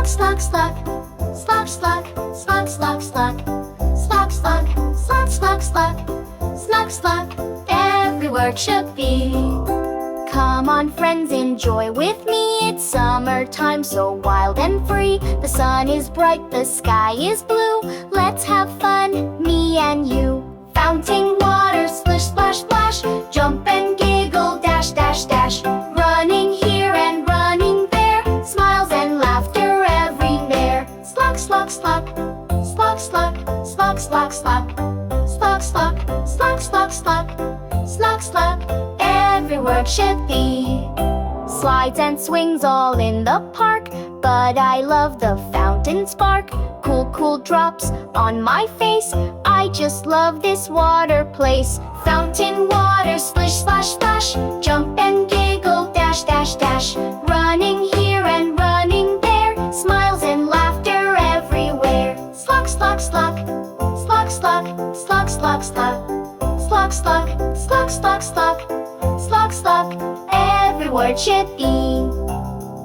slug, slug, slug, slug, slug, slug, slug, slug, slug, slug, slug, slug, slug, slug. Every word should be. Come on friends, enjoy with me. It's summertime, so wild and free. The sun is bright, the sky is blue. Let's have fun, me and you. Fountain water, splish, splash, splash. Jump and giggle, dash, dash, dash. Running here and running there. Smiles and laughter everywhere. Slug, slug, slug. Slug, slug, slug, slug, slug. Slug, slug, slug, slug, slug. Slug, slug. Every word should be. Slides and swings all in the park, but I love the fountain spark. Cool, cool drops on my face. I just love this water place. Fountain water, splish, splash, splash. Jump and giggle, dash, dash, dash. Running here and running there. Smiles and laughter everywhere. Slug, slug, slug. Slug, slug, slug, slug, slug. Slug, slug, slug, slug, slug. Slug, slug. Every word should be.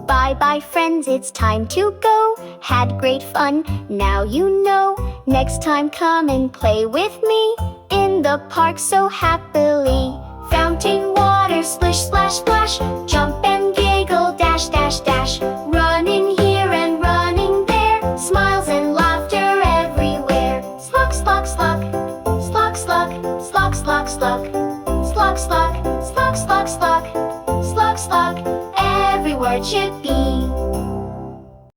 Bye bye friends, it's time to go. Had great fun, now you know. Next time come and play with me in the park so happily. Fountain water, splish, splash, splash. Jump and giggle, dash, dash, dash. Running here and running there. Smiles and laughter everywhere. Slug, slug, slug. Slug, slug, slug, slug, slug. Slug, slug, slug, slug, slug. Slug, slug. Every word should be.